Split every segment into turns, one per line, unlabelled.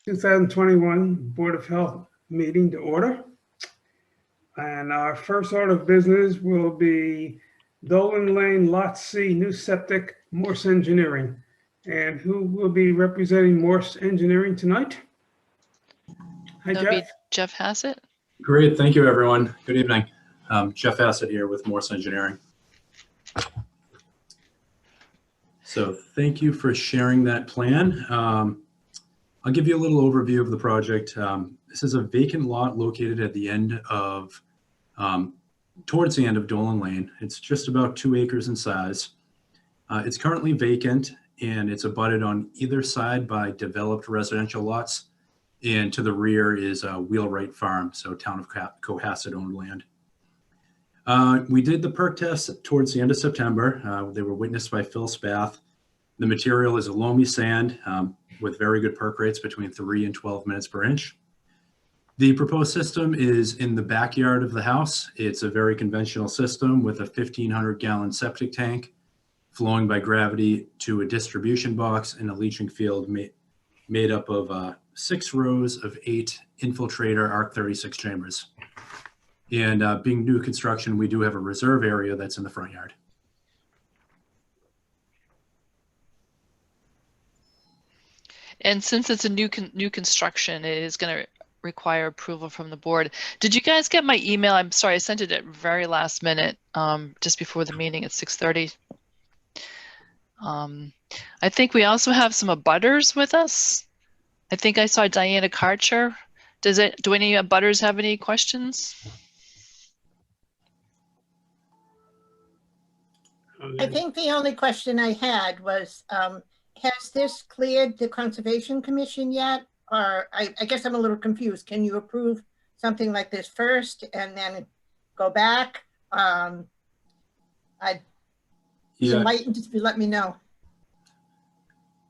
2021 Board of Health meeting to order. And our first order of business will be Dolan Lane Lot C, new septic, Morse Engineering. And who will be representing Morse Engineering tonight? Hi,
That would be
Jeff.
Jeff Hassett.
Great, thank you, everyone. Good evening. Jeff Hassett here with Morse Engineering. So thank you for sharing that plan. I'll give you a little overview of the project. This is a vacant lot located at the end of, towards the end of Dolan Lane. It's just about 2 acres in size. It's currently vacant and it's abutted on either side by developed residential lots. And to the rear is a Wheelwright Farm, so town of Cohasset owned land. We did the perk test towards the end of September. They were witnessed by Phil Spath. The material is a loamy sand with very good perk rates between 3 and 12 minutes per inch. The proposed system is in the backyard of the house. It's a very conventional system with a 1,500 gallon septic tank flowing by gravity to a distribution box and a leaching field made up of 6 rows of 8 infiltrator ARC-36 chambers. And being new construction, we do have a reserve area that's in the front yard.
And since it's a new construction, it is going to require approval from the board. Did you guys get my email? I'm sorry, I sent it at very last minute, just before the meeting at 6:30. I think we also have some abutters with us. I think I saw Diana Karcher. Do any abutters have any questions?
I think the only question I had was, has this cleared the Conservation Commission yet? Or I guess I'm a little confused. Can you approve something like this first and then go back? I'd be enlightened if you let me know.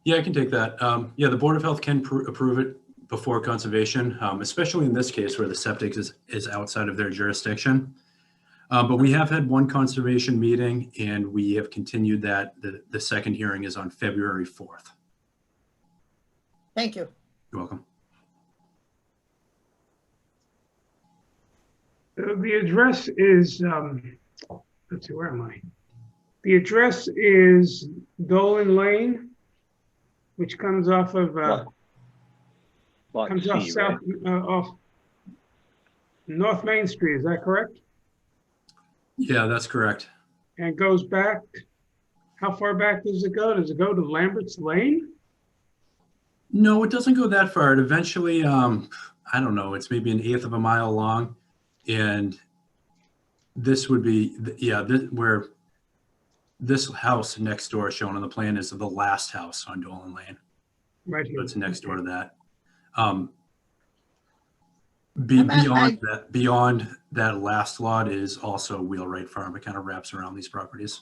Yeah, I can take that. Yeah, the Board of Health can approve it before Conservation, especially in this case where the septic is outside of their jurisdiction. But we have had one Conservation meeting and we have continued that. The second hearing is on February 4th.
Thank you.
You're welcome.
The address is, let's see, where am I? The address is Dolan Lane, which comes off of, comes off south, off North Main Street, is that correct?
Yeah, that's correct.
And goes back, how far back does it go? Does it go to Lambert's Lane?
No, it doesn't go that far. It eventually, I don't know, it's maybe 1/8 of a mile long. And this would be, yeah, where this house next door shown on the plan is the last house on Dolan Lane.
Right here.
So it's next door to that. Beyond that last lot is also Wheelwright Farm. It kind of wraps around these properties.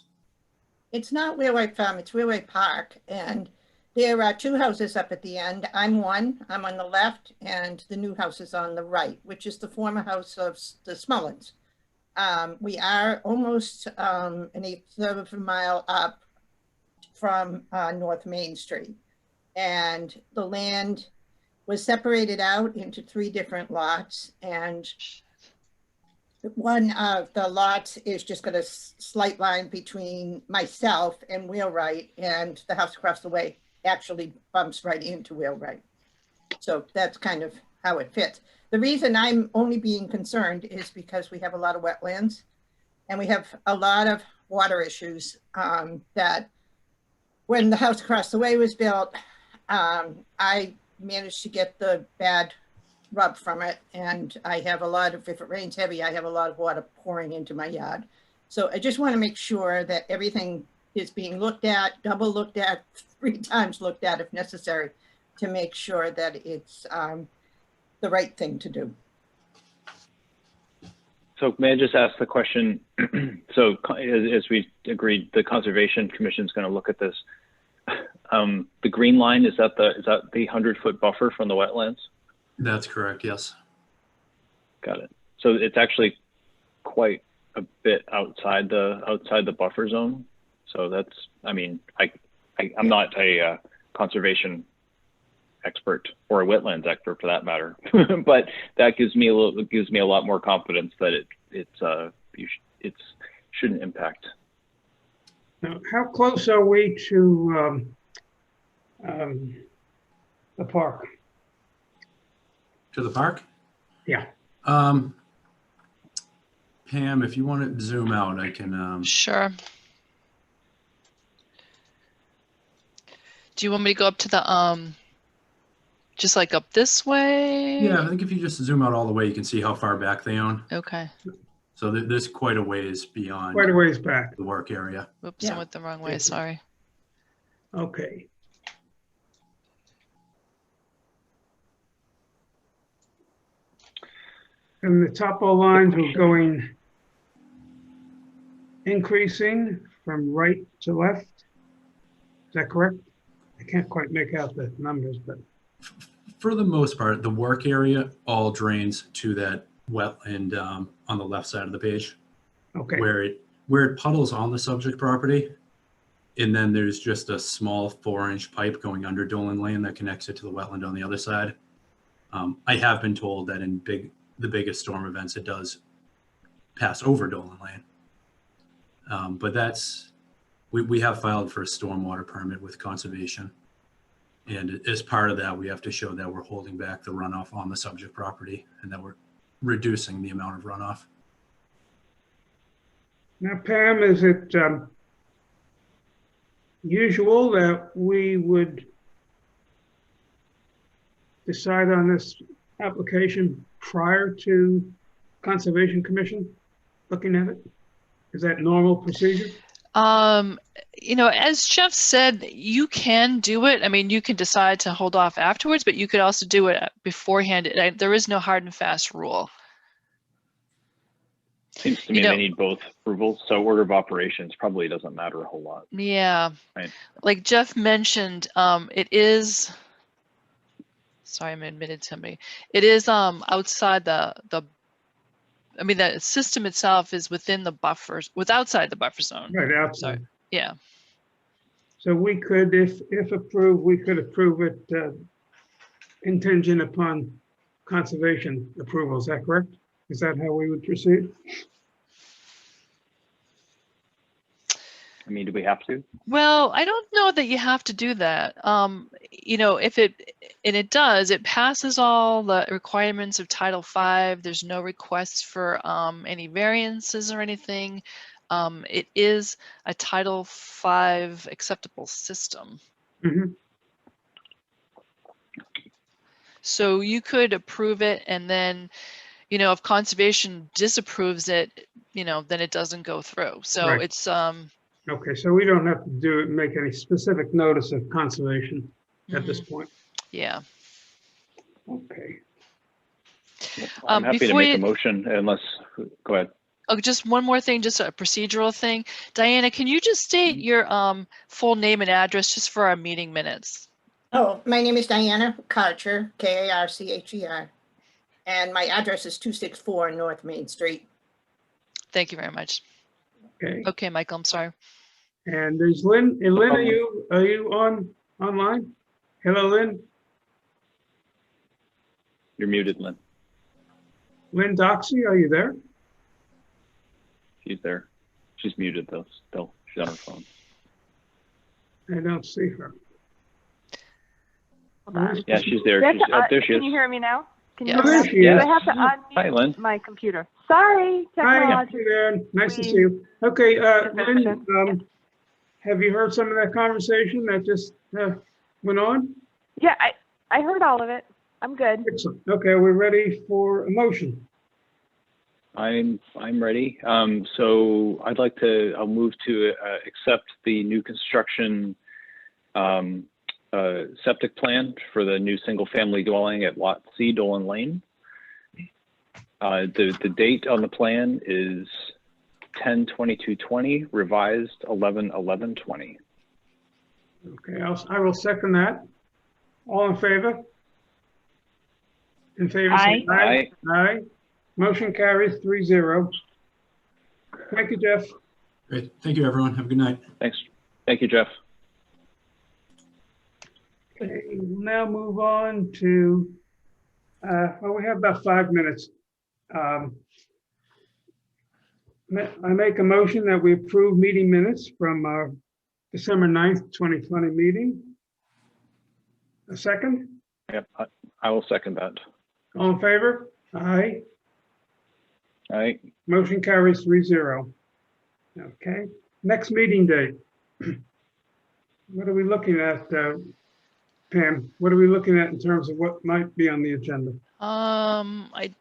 It's not Wheelwright Farm, it's Wheelwright Park. And there are 2 houses up at the end. I'm one, I'm on the left, and the new house is on the right, which is the former house of the Smullins. We are almost an 1/8 of a mile up from North Main Street. And the land was separated out into 3 different lots. And one of the lots is just got a slight line between myself and Wheelwright, and the house across the way actually bumps right into Wheelwright. So that's kind of how it fits. The reason I'm only being concerned is because we have a lot of wetlands and we have a lot of water issues that when the house across the way was built, I managed to get the bad rub from it. And I have a lot of, if it rains heavy, I have a lot of water pouring into my yard. So I just want to make sure that everything is being looked at, double looked at, 3 times looked at if necessary, to make sure that it's the right thing to do.
So may I just ask the question? So as we agreed, the Conservation Commission is going to look at this. The green line, is that the 100-foot buffer from the wetlands?
That's correct, yes. Got
it. So it's actually quite a bit outside the buffer zone. So that's, I mean, I'm not a conservation expert or a wetlands expert for that matter, but that gives me a lot more confidence that it shouldn't impact.
Now, how close are we to the park?
To the park?
Yeah.
Pam, if you want to zoom out, I can.
Sure. Do you want me to go up to the, just like up this way?
Yeah, I think if you just zoom out all the way, you can see how far back they own.
Okay.
So there's quite a ways beyond
Quite a ways back.
the work area.
Oops,
Yeah.
I went the wrong way,
Thank you.
sorry.
Okay. And the topo lines were going increasing from right to left. Is that correct? I can't quite make out the numbers, but
For the most part, the work area all drains to that wetland on the left side of the page,
okay.
where it puddles on the subject property, and then there's just a small 4-inch pipe going under Dolan Lane that connects it to the wetland on the other side. I have been told that in the biggest storm events, it does pass over Dolan Lane, but we have filed for a stormwater permit with conservation. And as part of that, we have to show that we're holding back the runoff on the subject property and that we're reducing the amount of runoff.
Now, Pam, is it usual that we would decide on this application prior to Conservation Commission looking at it? Is that normal procedure?
You know, as Jeff said, you can do it. I mean, you can decide to hold off afterwards, but you could also do it beforehand. There is no hard and fast rule.
Seems to me they need both approvals, so order of operations probably doesn't matter a whole lot.
Yeah.
Right.
Like Jeff mentioned, it is, sorry, I'm admitted to me. It is outside the system itself is within the buffers, outside the buffer zone.
Right, outside.
Sorry. Yeah.
So we could, if approved, we could approve it contingent upon conservation approval. Is that correct? Is that how we would proceed?
I mean, do we have to?
Well, I don't know that you have to do that. You know, if it does, it passes all the requirements of Title V. There's no requests for any variances or anything. It is a Title V acceptable system.
Mm-hmm.
So you could approve it, and then, you know, if conservation disapproves it, you know, then it doesn't go through. So
Right.
it's
Okay, so we don't have to make any specific notice of conservation at this point.
yeah.
Okay.
I'm happy to
before
make
you-
a motion unless, go ahead.
Oh, just one more thing, just a procedural thing. Diana, can you just state your full name and address just for our meeting minutes?
Oh, my name is Diana Karcher, Karcher, and my address is 264 North Main Street.
Thank you very much.
Okay.
Okay, Michael, I'm sorry.
And there's Lynn. And Lynn, are you online? Hello, Lynn.
You're muted, Lynn.
Lynn Doxey, are you there?
She's there. She's muted though, still. She's on her phone.
I don't see her.
Hold on.
Yeah, she's there.
Do I have
There
to-
she
Can
is.
you hear me now? Can you
Yes.
hear me now?
There she
Do
is.
I have to
Hi, Lynn.
unmute my computer? Sorry,
Hi,
technology.
there. Nice to see
Please.
you. Okay, Lynn,
Intervention.
have you heard some of that conversation that just went on?
Yeah, I heard all of it. I'm good.
Excellent. Okay, we're ready for a motion.
I'm ready. So I'll move to accept the new construction septic plan for the new single-family dwelling at Lot C, Dolan Lane. The date on the plan is 10/22/20, revised 11/11/20.
Okay, I will second that. All in favor? In favor, say aye. Aye. Motion carries 3-0. Thank you, Jeff.
Great. Thank you, everyone. Have a good night.
Thanks. Thank you, Jeff.
Okay, we'll now move on to, well, we have about 5 minutes. I make a motion that we approve meeting minutes from our December 9th, 2020 meeting. A second?
Yep, I will second that.
All in favor? Aye.
All right.
Motion carries 3-0. Okay, next meeting date. What are we looking at, Pam? What are we looking at in terms of what might be on the agenda?
I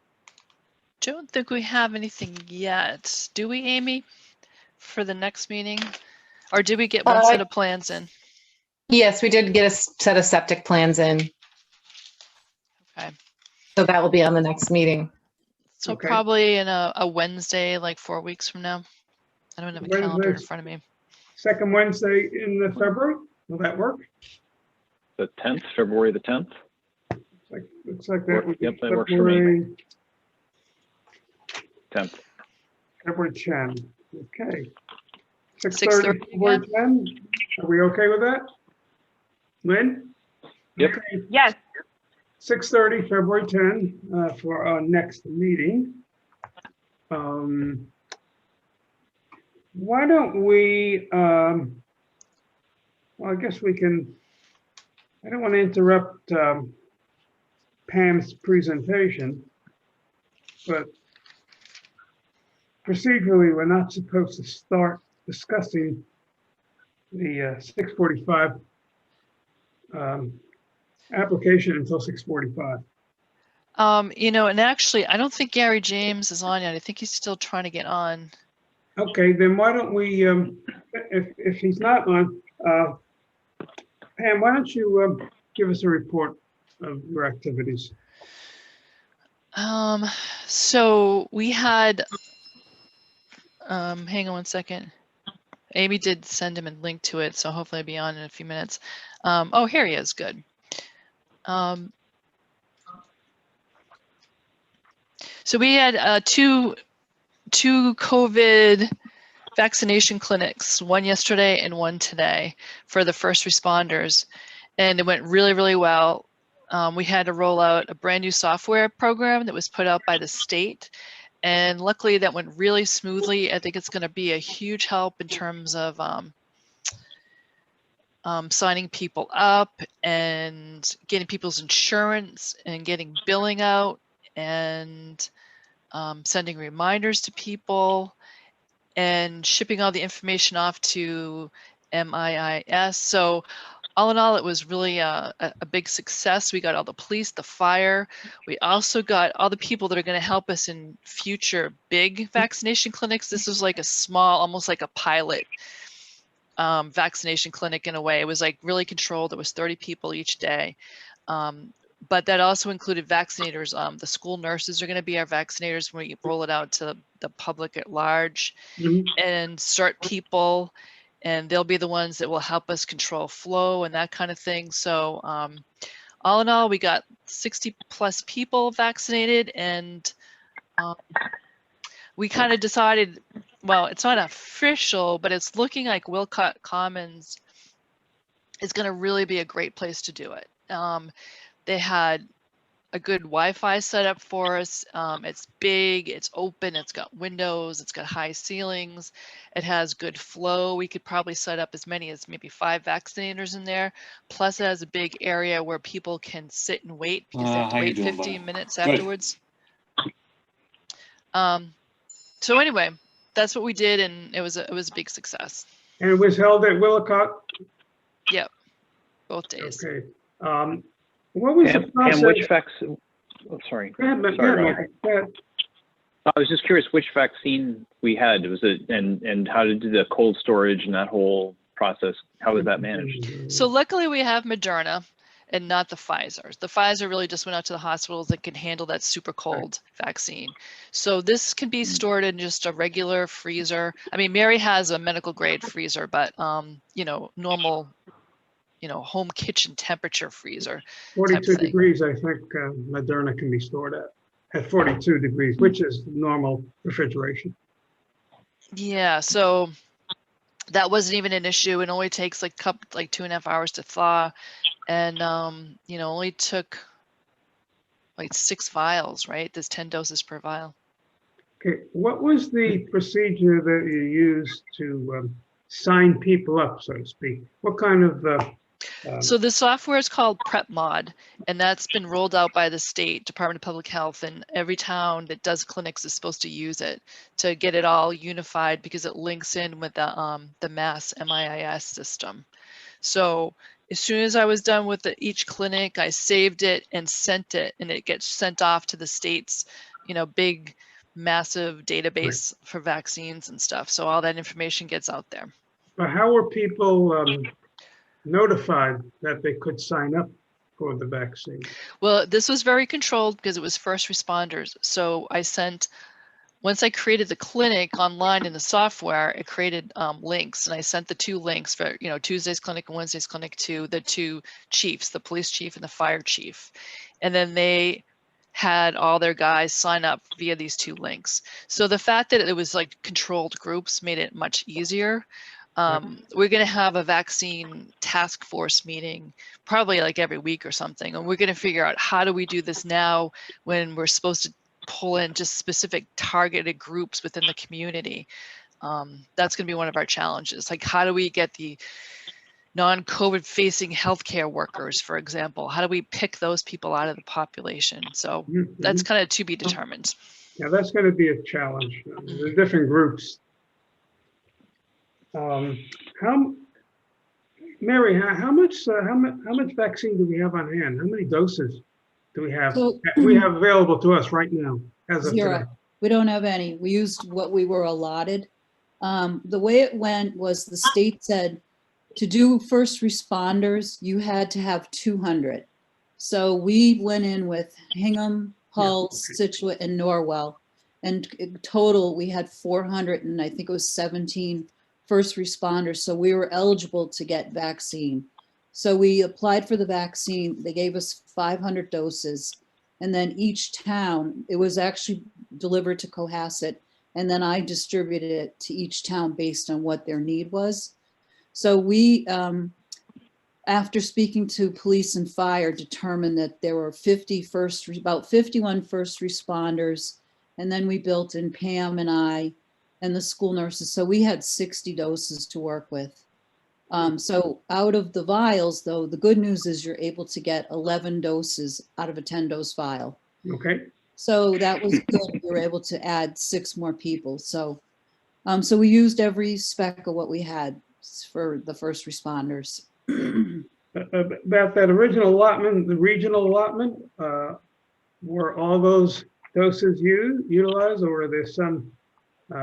don't think we have anything yet. Do we, Amy, for the next meeting? Or did we get one set of plans in?
Yes, we did get a set of septic plans in.
Okay.
So that will be on the next meeting.
So
Okay.
probably in a Wednesday, like 4 weeks from now. I don't have a calendar in front of me.
Second Wednesday in the February? Will that work?
The 10th, February the 10th.
Looks like that would be
Yep, that works for me.
February
10th.
February 10. Okay.
6:30
February 10. Are we okay with that? Lynn?
Yep.
Okay.
Yes.
6:30, February 10, for our next meeting. Why don't we, well, I guess we can, I don't want to interrupt Pam's presentation, but procedurally, we're not supposed to start discussing the 6:45 application until 6:45.
You know, and actually, I don't think Gary James is on yet. I think he's still trying to get on.
Okay, then why don't we, if he's not on, Pam, why don't you give us a report of your activities?
So we had, hang on one second. Amy did send him a link to it, so hopefully I'll be on in a few minutes. Oh, here he is, good. So we had two COVID vaccination clinics, one yesterday and one today for the first responders, and it went really, really well. We had to roll out a brand new software program that was put out by the state, and luckily that went really smoothly. I think it's going to be a huge help in terms of signing people up and getting people's insurance and getting billing out and sending reminders to people and shipping all the information off to MIIS. So all in all, it was really a big success. We got all the police, the fire. We also got all the people that are going to help us in future big vaccination clinics. This was like a small, almost like a pilot vaccination clinic in a way. It was like really controlled. It was 30 people each day. But that also included vaccinators. The school nurses are going to be our vaccinators when we roll it out to the public at large, and start people, and they'll be the ones that will help us control flow and that kind of thing. So all in all, we got 60 plus people vaccinated, and we kind of decided, well, it's not official, but it's looking like Wilcott Commons is going to really be a great place to do it. They had a good Wi-Fi setup for us. It's big, it's open, it's got windows, it's got high ceilings, it has good flow. We could probably set up as many as maybe 5 vaccinators in there. Plus it has a big area where people can sit and wait because they have to wait 15 minutes afterwards. So anyway, that's what we did, and it was a big success.
And it was held at Willicott?
Yep, both days.
Okay. What was the process?
And which vaccine? Oh, sorry.
Go ahead,
Sorry,
Michael. Go ahead.
I was just curious which vaccine we had. Was it and how did the cold storage and that whole process? How was that managed?
So luckily we have Moderna and not the Pfizer. The Pfizer really just went out to the hospitals that can handle that super cold vaccine. So this can be stored in just a regular freezer. I mean, Mary has a medical grade freezer, but you know, normal, you know, home kitchen temperature freezer.
42 degrees, I think Moderna can be stored at 42 degrees, which is normal refrigeration.
Yeah, so that wasn't even an issue. It only takes like 2.5 hours to thaw, and only took like 6 vials, right? There's 10 doses per vial.
Okay, what was the procedure that you used to sign people up, so to speak? What kind of
So the software is called PrepMod, and that's been rolled out by the state Department of Public Health, and every town that does clinics is supposed to use it to get it all unified, because it links in with the Mass MIS system. So as soon as I was done with each clinic, I saved it and sent it, and it gets sent off to the state's, big, massive database for vaccines and stuff. So all that information gets out there.
But how were people notified that they could sign up for the vaccine?
Well, this was very controlled because it was first responders. So once I created the clinic online in the software, it created links, and I sent the 2 links for, Tuesday's clinic and Wednesday's clinic to the 2 chiefs, the police chief and the fire chief. And then they had all their guys sign up via these 2 links. So the fact that it was like controlled groups made it much easier. We're going to have a vaccine task force meeting probably like every week or something. And we're going to figure out, how do we do this now when we're supposed to pull in just specific targeted groups within the community? That's going to be one of our challenges. Like, how do we get the non-COVID facing healthcare workers, for example? How do we pick those people out of the population? So that's kind of to be determined.
Yeah, that's going to be a challenge. The different groups. Mary, how much vaccine do we have on hand? How many doses do we have?
So-
we have available to us right now as of
0.
today?
We don't have any. We used what we were allotted. The way it went was the state said to do first responders, you had to have 200. So we went in with Hingham, Hull, Scituate, and Norwell. And in total, we had 400, and I think it was 17 first responders. So we were eligible to get vaccine. So we applied for the vaccine. They gave us 500 doses. And then each town, it was actually delivered to Cohasset. And then I distributed it to each town based on what their need was. So we, after speaking to police and fire, determined that there were about 51 first responders. And then we built in Pam and I and the school nurses. So we had 60 doses to work with. So out of the vials, though, the good news is you're able to get 11 doses out of a 10-dose vial.
Okay.
So that was good. We were able to add 6 more people. So, so we used every speck of what we had for the first responders.
About that original allotment, the regional allotment, were all those doses utilized, or are there some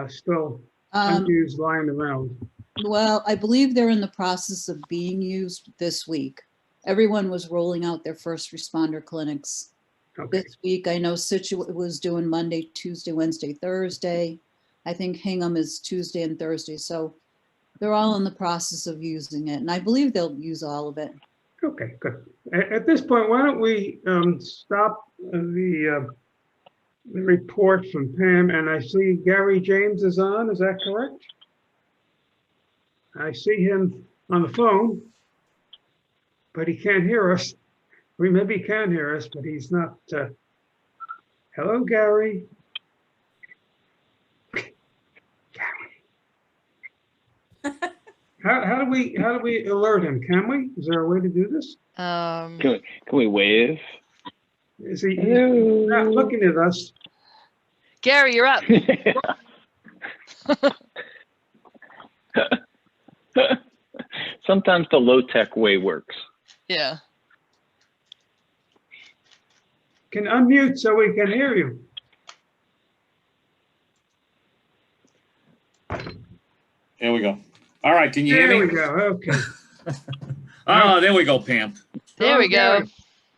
still unused lying around?
Well, I believe they're in the process of being used this week. Everyone was rolling out their first responder clinics this week. I know Scituate was doing Monday, Tuesday, Wednesday, Thursday. I think Hingham is Tuesday and Thursday. So they're all in the process of using it. And I believe they'll use all of it.
Okay, good. At this point, why don't we stop the report from Pam? And I see Gary James is on, is that correct? I see him on the phone, but he can't hear us. Maybe he can hear us, but he's not. Hello, Gary. How do we alert him? Can we? Is there a way to do this?
Can we wave?
Is he he's not looking at us?
Gary, you're up.
Sometimes the low-tech way works.
Yeah.
Can unmute so we can hear you.
There we go. All right, can you hear
There
me?
we go. Okay.
Oh, there we go, Pam.
There we go.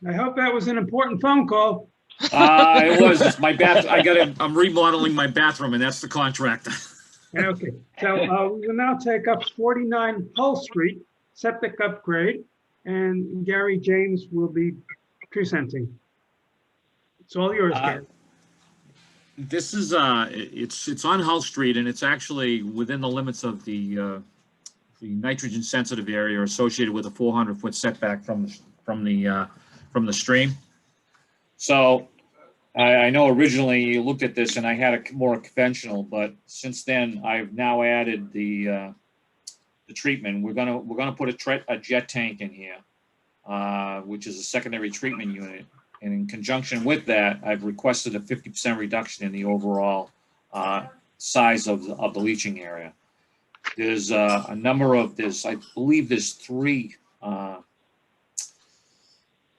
I hope that was an important phone call.
It was it's my bath. I'm remodeling my bathroom, and that's the contractor.
Okay. So we will now take up 49 Hull Street, septic upgrade, and Gary James will be presenting. It's all yours, Gary.
This is it's on Hull Street, and it's actually within the limits of the the nitrogen sensitive area associated with a 400-foot setback from the stream. So I know originally you looked at this and I had a more conventional, but since then I've now added the treatment. We're gonna put a jet tank in here, which is a secondary treatment unit. And in conjunction with that, I've requested a 50% reduction in the overall size of the leaching area. There's a number of this. I believe there's 3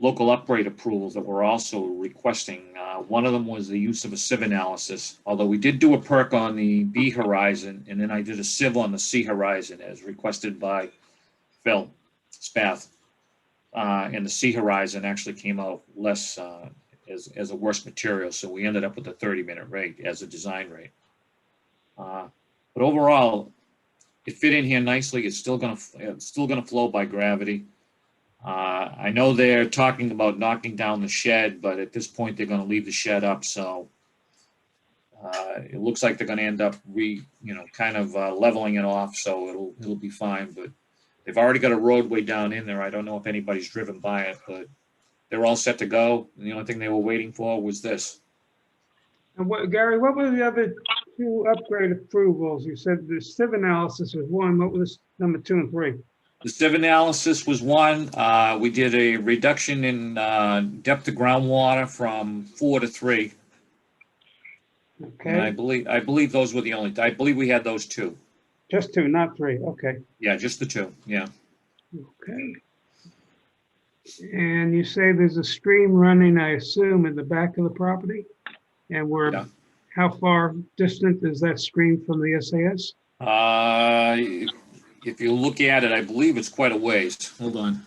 local upgrade approvals that we're also requesting. One of them was the use of a sieve analysis, although we did do a perk on the B horizon, and then I did a sieve on the C horizon as requested by Phil Spath. And the C horizon actually came out less as a worse material, so we ended up with a 30-minute rate as a design rate. But overall, it fit in here nicely. It's still gonna flow by gravity. I know they're talking about knocking down the shed, but at this point they're going to leave the shed up. So it looks like they're going to end up kind of leveling it off. So it'll be fine. But they've already got a roadway down in there. I don't know if anybody's driven by it, but they're all set to go. And the only thing they were waiting for was this.
And Gary, what were the other 2 upgrade approvals? You said the sieve analysis was 1. What was number 2 and 3?
The sieve analysis was 1. We did a reduction in depth of groundwater from 4 to 3.
Okay.
And I believe those were the only. I believe we had those 2.
Just 2, not 3. Okay.
Yeah, just the 2. Yeah.
Okay. And you say there's a stream running, I assume, in the back of the property? And how far distant is that stream from the SAS?
If you look at it, I believe it's quite a ways. Hold on.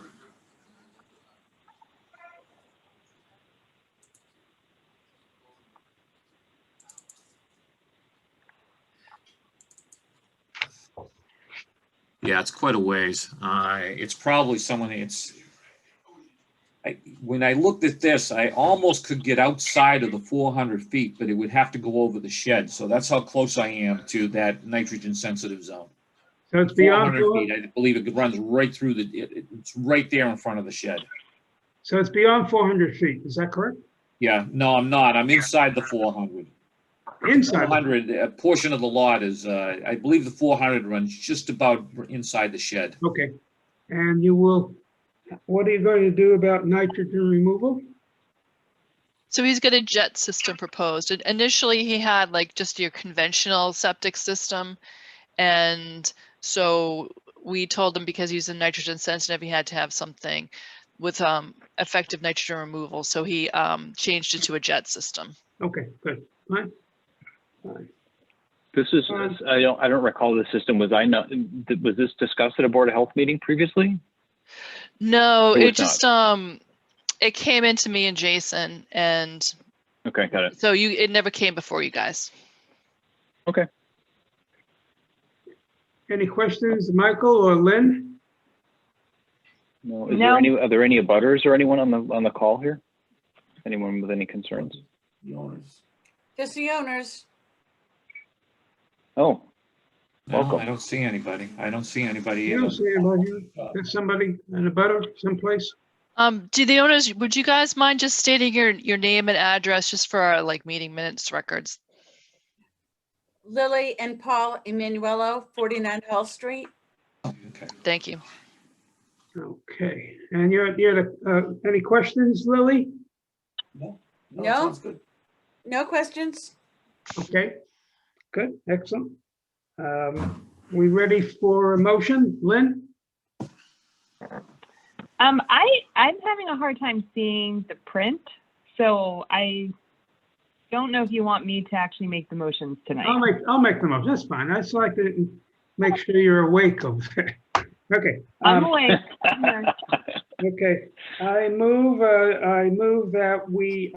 Yeah, it's quite a ways. It's probably when I looked at this, I almost could get outside of the 400 feet, but it would have to go over the shed. So that's how close I am to that nitrogen sensitive zone.
So it's beyond
400 feet. I believe it runs right through it's right there in front of the shed.
So it's beyond 400 feet. Is that correct?
Yeah, no, I'm not. I'm inside the 400.
Inside.
400, a portion of the lot is, I believe the 400 runs just about inside the shed.
Okay. And what are you going to do about nitrogen removal?
So he's got a jet system proposed. And initially he had like just your conventional septic system. And so we told him because he's a nitrogen sensitive, he had to have something with effective nitrogen removal. So he changed it to a jet system.
Okay, good. Fine.
This is, I don't recall the system. Was this discussed at a Board of Health meeting previously?
No,
It
it
was
just it came into me and Jason, and
Okay, got it.
so it never came before you guys.
Okay.
Any questions, Michael or Lynn?
No. Are there any abutters or anyone on the call here? Anyone with any concerns?
The owners.
Just the owners.
Oh,
No,
welcome.
I don't see anybody. I don't see anybody
You
either.
don't see anybody here? There's somebody in a butter someplace?
Do the owners, would you guys mind just stating your name and address just for our like meeting minutes records?
Lily and Paul Emanuelo, 49 Hall Street.
Okay.
Thank you.
Okay. And you're the, any questions, Lily?
No.
No.
Sounds good.
No questions?
Okay, good, excellent. We ready for a motion, Lynn?
I'm having a hard time seeing the print, so I don't know if you want me to actually make the motions tonight.
I'll make the motion. That's fine. I just like to make sure you're awake over there. Okay.
I'm awake. I'm here.
Okay. I move that we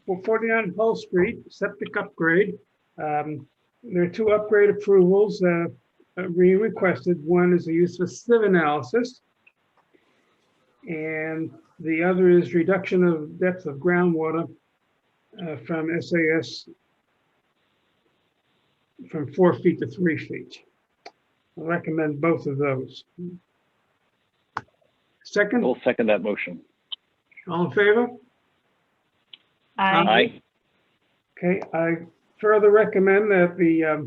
for 49 Hull Street septic upgrade. There are 2 upgrade approvals we requested. One is the use of sieve analysis, and the other is reduction of depth of groundwater from SAS from 4 feet to 3 feet. I'll recommend both of those. Second,
We'll second that motion.
all in favor?
I,
Okay, I further recommend that the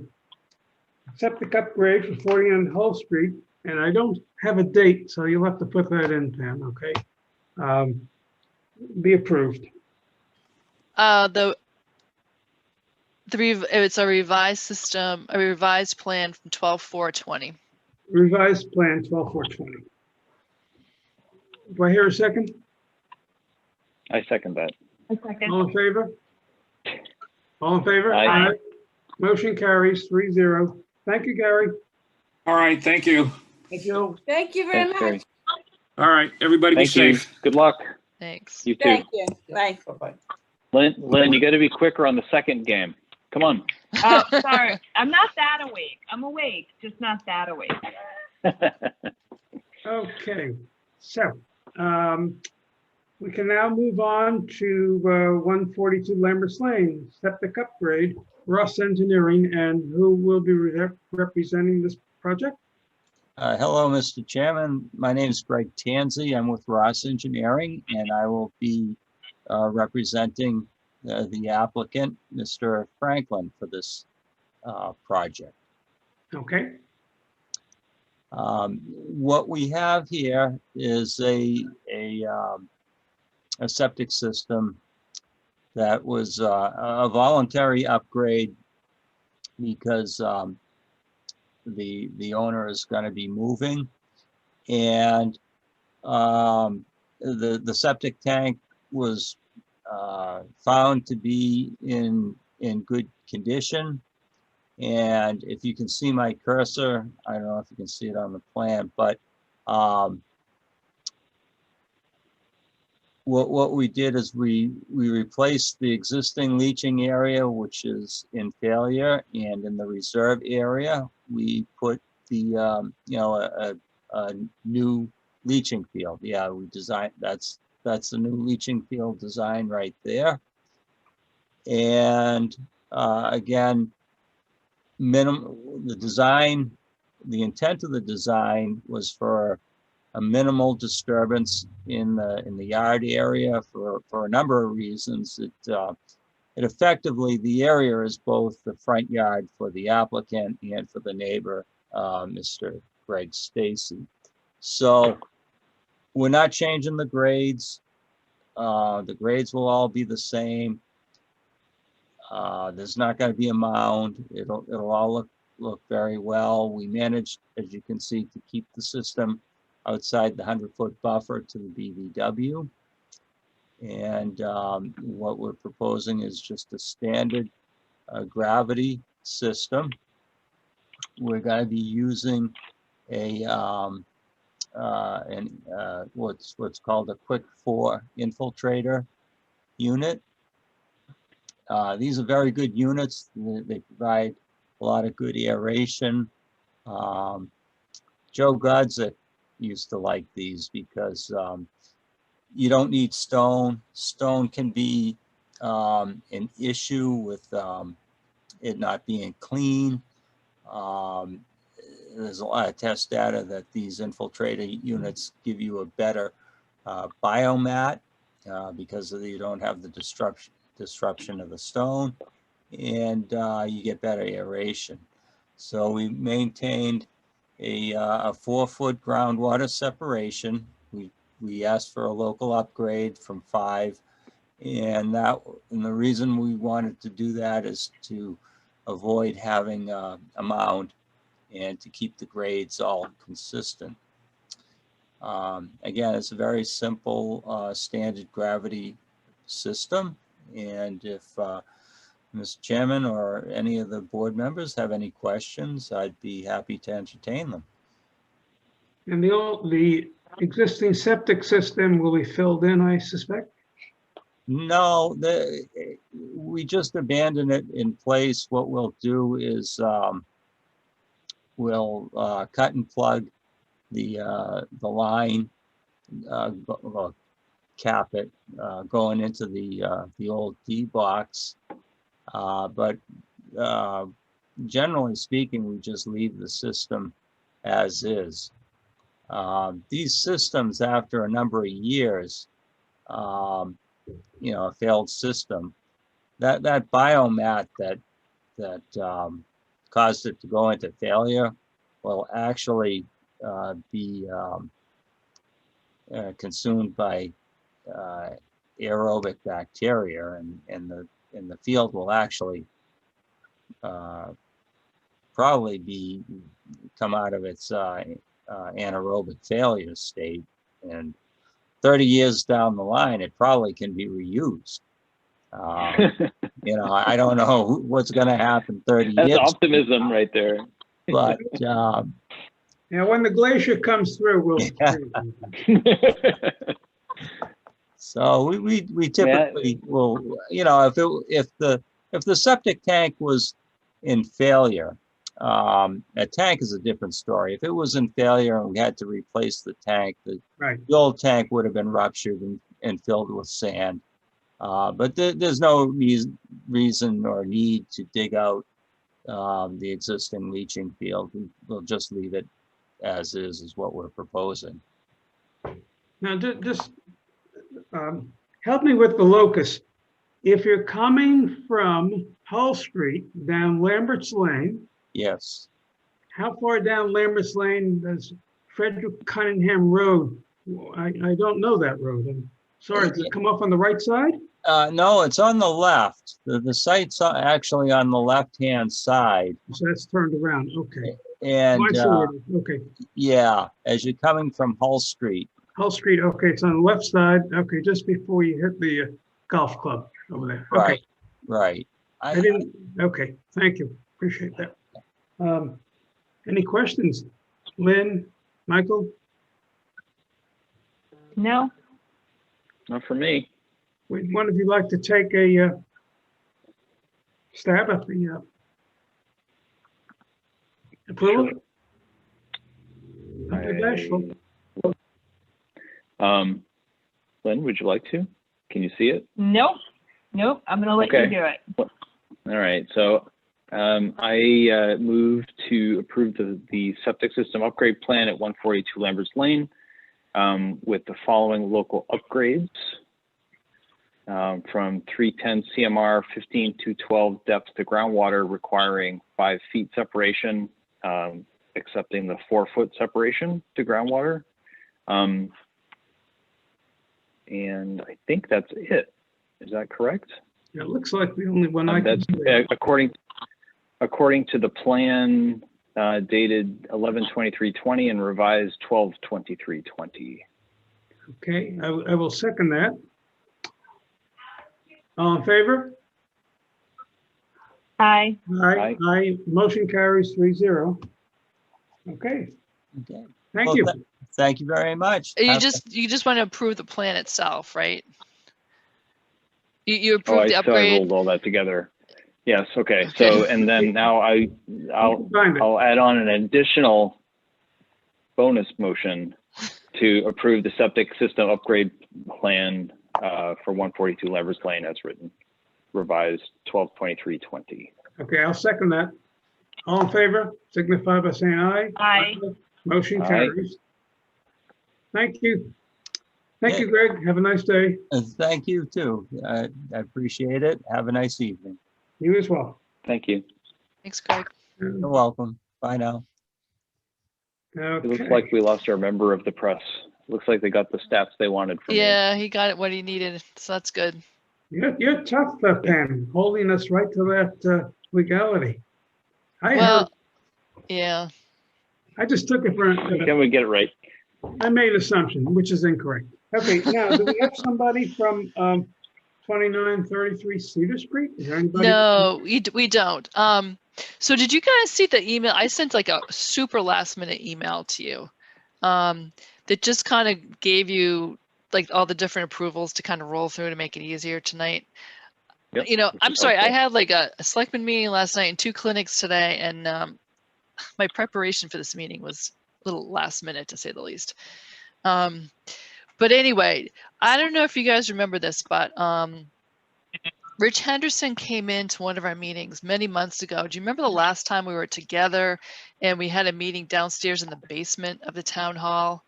septic upgrade for 40 on Hull Street, and I don't have a date, so you'll have to put that in, Pam, okay? Be approved.
It's a revised system, a revised plan from 12/4/20.
Revised plan 12/4/20. Do I hear a second?
I second that.
a second.
All in favor? All in favor?
Aye.
Motion carries 3-0. Thank you, Gary.
All right, thank you.
Thank you.
Thank you very
Thanks, Gary.
much.
All right, everybody be
Thank you.
safe.
Good luck.
Thanks.
You too.
Thank you. Bye.
Bye-bye.
Lynn, you got to be quicker on the second game. Come on.
Oh, sorry. I'm not that awake. I'm awake, just not that awake.
Okay, so we can now move on to 142 Lambert Lane, septic upgrade, Ross Engineering, and who will be representing this project?
Hello, Mr. Chairman. My name is Greg Tansey. I'm with Ross Engineering, and I will be representing the applicant, Mr. Franklin, for this project.
Okay,
What we have here is a septic system that was a voluntary upgrade because the owner is going to be moving, and the septic tank was found to be in good condition. And if you can see my cursor, I don't know if you can see it on the plan, but what we did is we replaced the existing leaching area, which is in failure, and in the reserve area, we put the a new leaching field. Yeah, we designed, that's the new leaching field design right there. And again, the intent of the design was for a minimal disturbance in the yard area for a number of reasons. It effectively, the area is both the front yard for the applicant and for the neighbor, Mr. Greg Stacy. So we're not changing the grades. The grades will all be the same. There's not going to be a mound. It'll all look very well. We managed, as you can see, to keep the system outside the 100-foot buffer to the BVW. And what we're proposing is just a standard gravity system. We're going to be using what's called a quick 4 infiltrator unit. These are very good units. They provide a lot of good aeration. Joe Godzik used to like these because you don't need stone. Stone can be an issue with it not being clean. There's a lot of test data that these infiltrator units give you a better biomat because you don't have the disruption of the stone, and you get better aeration. So we maintained a 4-foot groundwater separation. We asked for a local upgrade from 5, and the reason we wanted to do that is to avoid having a mound and to keep the grades all consistent. Again, it's a very simple standard gravity system. And if Mr. Chairman or any of the board members have any questions, I'd be happy to entertain them.
and the existing septic system will be filled in, I suspect?
No, we just abandon it in place. What we'll do is we'll cut and plug the line, cap it going into the old D box, but generally speaking, we just leave the system as is. These systems, after a number of years, a failed system, that biomat that caused it to go into failure will actually be consumed by aerobic bacteria, and the field will actually probably come out of its anaerobic failure state, and 30 years down the line, it probably can be reused. I don't know what's going to happen 30
That's
years.
optimism right there.
But
when the glacier comes through, we'll.
So we typically will, if the septic tank was in failure, a tank is a different story. If it was in failure and we had to replace the tank, the old tank would have been ruptured and filled with sand. But there's no reason or need to dig out the existing leaching field. We'll just leave it as is what we're proposing.
Now, just help me with the locus. If you're coming from Hull Street down Lambert's Lane,
yes.
How far down Lambert's Lane does Frederick Cunningham Road? I don't know that road. I'm sorry, does it come off on the right side?
No, it's on the left. The site's actually on the left-hand side.
So that's turned around. Okay.
And
okay.
Yeah, as you're coming from Hull Street.
Hull Street. Okay, it's on the left side. Okay, just before you hit the golf club over there. Okay.
Right.
I didn't. Okay. Thank you. Appreciate that. Any questions, Lynn, Michael?
No.
Not for me.
Would one of you like to take a stab at the approval? Don't be bashful.
Lynn, would you like to? Can you see it?
Nope. I'm going to let you do it.
All right. So I move to approve the septic system upgrade plan at 142 Lambert's Lane with the following local upgrades. From 310 CMR 15 to 12 depth to groundwater, requiring 5 feet separation, accepting the 4-foot separation to groundwater. And I think that's it. Is that correct?
Yeah, it looks like the only one I can see.
According to the plan dated 11/23/20 and revised 12/23/20.
Okay, I will second that. All in favor?
Aye.
Aye. Motion carries 3-0. Okay. Thank you.
Thank you very much.
You just want to approve the plan itself, right? You approved the upgrade.
I rolled all that together. Yes. Okay. So, and then now I'll add on an additional bonus motion to approve the septic system upgrade plan for 142 Lambert's Lane as written, revised 12/23/20.
Okay, I'll second that. All in favor, signify by saying aye.
Aye.
Motion carries. Thank you. Thank you, Greg. Have a nice day.
Thank you too. I appreciate it. Have a nice evening.
You as well.
Thank you.
Thanks, Greg.
You're welcome. Bye now.
Okay.
It looks like we lost our member of the press. Looks like they got the stats they wanted from
Yeah, he got it what he needed, so that's good.
You're tough, Pam, holding us right to that legality.
Yeah.
I just took it for.
Can we get it right?
I made an assumption, which is incorrect. Okay, now do we have somebody from 2933 Cedar Street? Is there anybody?
No, we don't. So did you guys see the email? I sent like a super last minute email to you that just kind of gave you like all the different approvals to kind of roll through to make it easier tonight.
Yep,
you know, I'm sorry, I had like a selectman meeting last night and 2 clinics today, and my preparation for this meeting was a little last minute to say the least. But anyway, I don't know if you guys remember this, but Rich Henderson came into one of our meetings many months ago. Do you remember the last time we were together and we had a meeting downstairs in the basement of the town hall?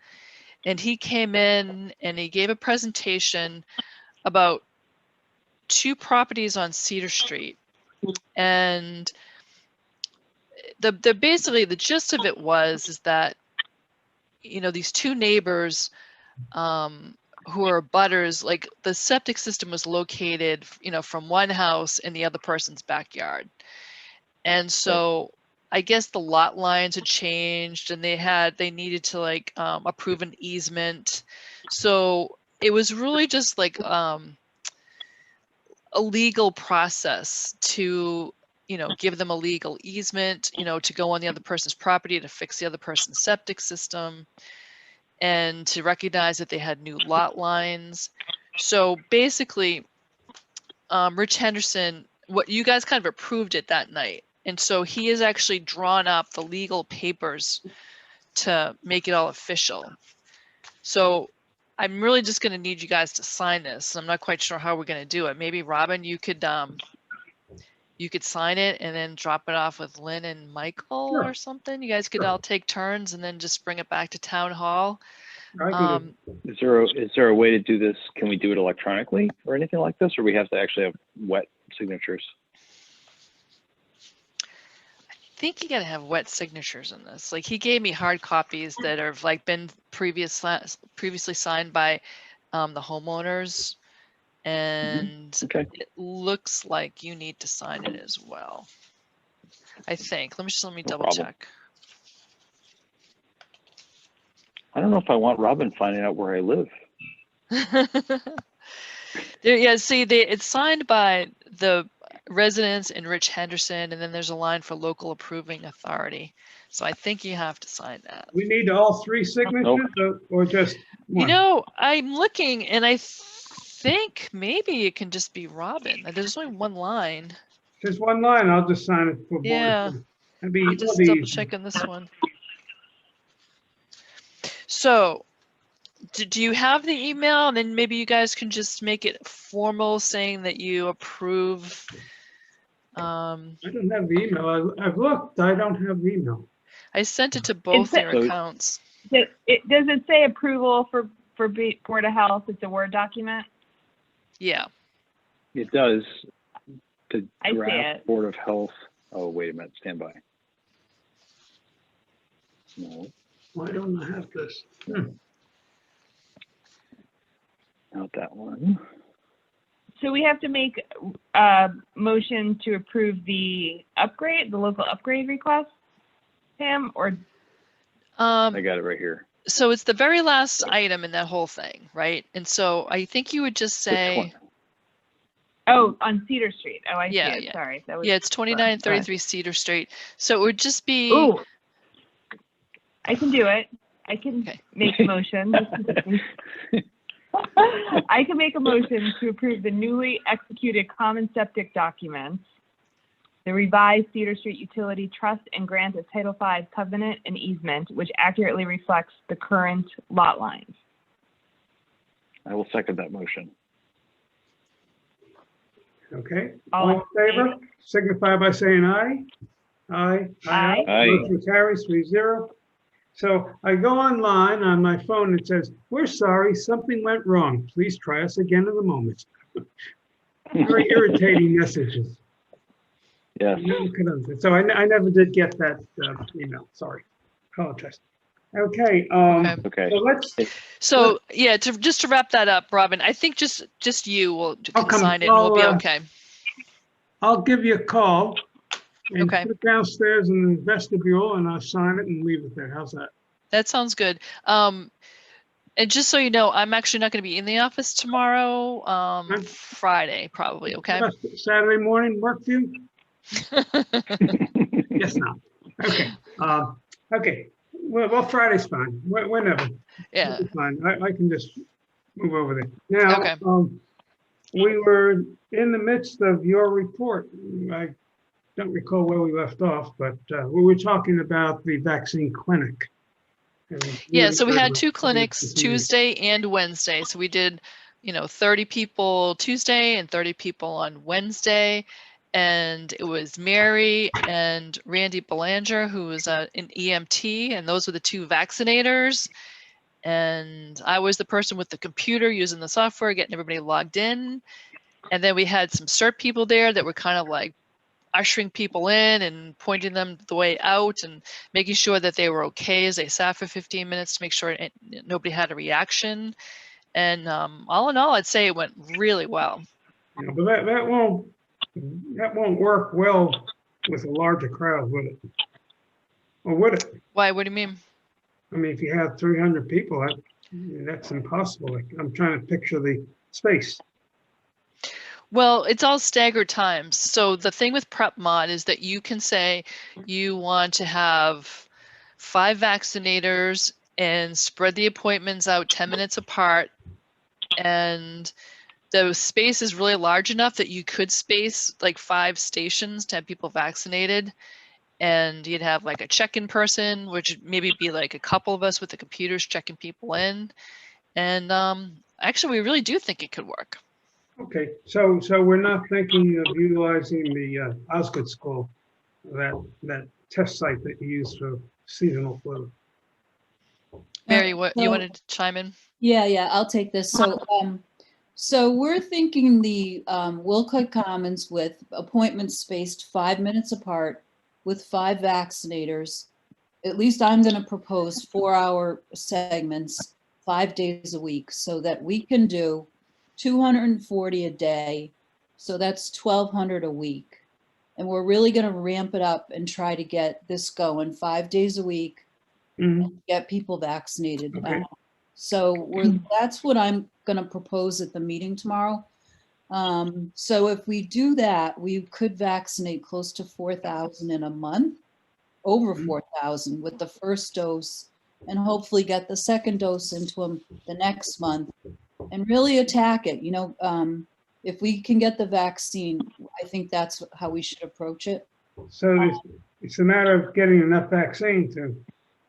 And he came in and he gave a presentation about 2 properties on Cedar Street. And the basically the gist of it is that, you know, these 2 neighbors who are butters, like the septic system was located, you know, from one house in the other person's backyard. And so I guess the lot lines had changed and they needed to like approve an easement. So it was really just like a legal process to, you know, give them a legal easement, you know, to go on the other person's property to fix the other person's septic system, and to recognize that they had new lot lines. So basically, Rich Henderson, what you guys kind of approved it that night. And so he has actually drawn up the legal papers to make it all official. So I'm really just going to need you guys to sign this. I'm not quite sure how we're going to do it. Maybe Robin, you could sign it and then drop it off with Lynn and Michael
Sure.
or something. You guys could
Sure.
all take turns and then just bring it back to town hall.
I can do
Is there a way to do this? Can we do it electronically or anything like this, or we have to actually have wet signatures?
I think you gotta have wet signatures in this. Like he gave me hard copies that have like been previously signed by the homeowners, and
Okay.
it looks like you need to sign it as well. I think. Let me
No
double
problem.
check.
I don't know if I want Robin finding out where I live.
Yeah, see, it's signed by the residents and Rich Henderson, and then there's a line for local approving authority. So I think you have to sign that.
We need all 3 signatures or just
You
one?
know, I'm looking and I think maybe it can just be Robin. There's only one line.
Just one line, I'll just sign it for board.
Yeah.
That'd be,
Just
that'll be
double
easy.
checking this one. So, do you have the email? And then maybe you guys can just make it formal saying that you approve.
I don't have the email. I've looked, I don't have the email.
I sent it to both their
So-
accounts.
Does it say approval for Board of Health? It's a Word document?
Yeah.
It does. The
I see
draft
it.
Board of Health. Oh, wait a minute. Stand by. No,
Why don't I have this?
not that one.
So we have to make a motion to approve the upgrade, the local upgrade request, Pam, or
I got it right here.
So it's the very last item in that whole thing, right? And so I think you would just
Which
say,
one?
oh, on Cedar Street. Oh, I
Yeah,
see it.
yeah.
Sorry. That was,
yeah, it's 2933 Cedar Street. So it would just be,
Ooh, I can do it. I can
Okay.
make a motion. I can make a motion to approve the newly executed common septic documents, the revised Cedar Street Utility Trust, and grant a Title V covenant and easement, which accurately reflects the current lot lines.
I will second that motion.
Okay,
All
all in favor, signify by saying aye. Aye.
Aye.
Aye.
Motion carries 3-0. So I go online on my phone, it says, we're sorry, something went wrong. Please try us again in a moment. Very irritating messages.
Yes.
So I never did get that email, sorry, apologize. Okay,
Okay.
so let's,
so yeah, just to wrap that up, Robin, I think just you will
I'll
can
come-
sign it and we'll be
I'll,
okay.
I'll give you a call. And
Okay.
sit downstairs in the vestibule and I'll sign it and leave it there. How's that?
That sounds good. And just so you know, I'm actually not going to be in the office tomorrow, Friday probably, okay?
Saturday morning work for you? Yes, no. Okay. Okay. Well, Friday's fine. Whenever.
Yeah,
It's fine. I can just move over there. Now,
Okay.
We were in the midst of your report. I don't recall where we left off, but we were talking about the vaccine clinic. And
yeah, so we had
were-
2 clinics, Tuesday and Wednesday. So we did 30 people Tuesday and 30 people on Wednesday. And it was Mary and Randy Belanger, who was an EMT, and those were the two vaccinators. And I was the person with the computer using the software, getting everybody logged in. And then we had some CERT people there that were kind of like ushering people in and pointing them the way out and making sure that they were okay as they sat for 15 minutes to make sure nobody had a reaction. And all in all, I'd say it went really well.
Yeah, but that won't work well with a larger crowd, would it? Or would it?
Why? What do you mean?
I mean, if you have 300 people, that's impossible. I'm trying to picture the space.
Well, it's all staggered times. So the thing with Prep Mod is that you can say you want to have 5 vaccinators and spread the appointments out 10 minutes apart. And the space is really large enough that you could space like 5 stations to have people vaccinated. And you'd have like a check-in person, which would maybe be like a couple of us with the computers checking people in. And actually, we really do think it could work.
Okay, so we're not thinking of utilizing the Osgood School, that test site that you use for seasonal flu.
Mary, what you wanted to chime in?
Yeah, I'll take this. So we're thinking the Wilcott Commons with appointments spaced 5 minutes apart with 5 vaccinators. At least I'm going to propose 4-hour segments, 5 days a week, so that we can do 240 a day. So that's 1,200 a week. And we're really going to ramp it up and try to get this going 5 days a week and get people vaccinated.
Okay.
So that's what I'm going to propose at the meeting tomorrow. So if we do that, we could vaccinate close to 4,000 in a month, over 4,000 with the first dose, and hopefully get the second dose into them the next month and really attack it. If we can get the vaccine, I think that's how we should approach it.
So it's a matter of getting enough vaccine to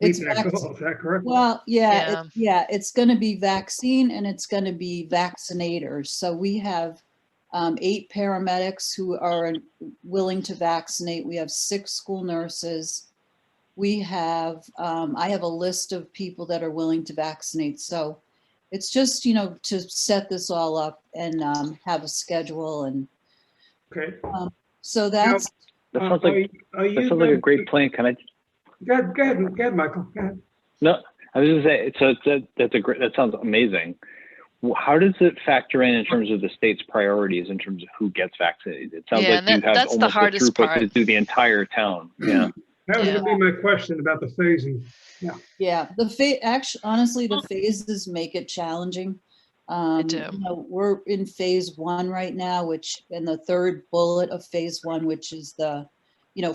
meet that
vaccine.
goal. Is that correct?
Well, it's going to be vaccine and it's going to be vaccinators. So we have 8 paramedics who are willing to vaccinate. We have 6 school nurses. We have, I have a list of people that are willing to vaccinate. So it's just, to set this all up and have a schedule. And
Okay.
So that's.
That sounds like a great plan. Can I?
Go ahead, Michael. Go ahead.
No, I was going to say, that sounds amazing. How does it factor in terms of the state's priorities in terms of who gets vaccinated? It sounds like you have
that's
almost
the hardest
a throughput
part.
to do the entire town. Yeah.
That was going to be my question about the phasing.
Yeah, honestly, the phases make it challenging.
They do.
We're in phase 1 right now, and the 3rd bullet of phase 1, which is the,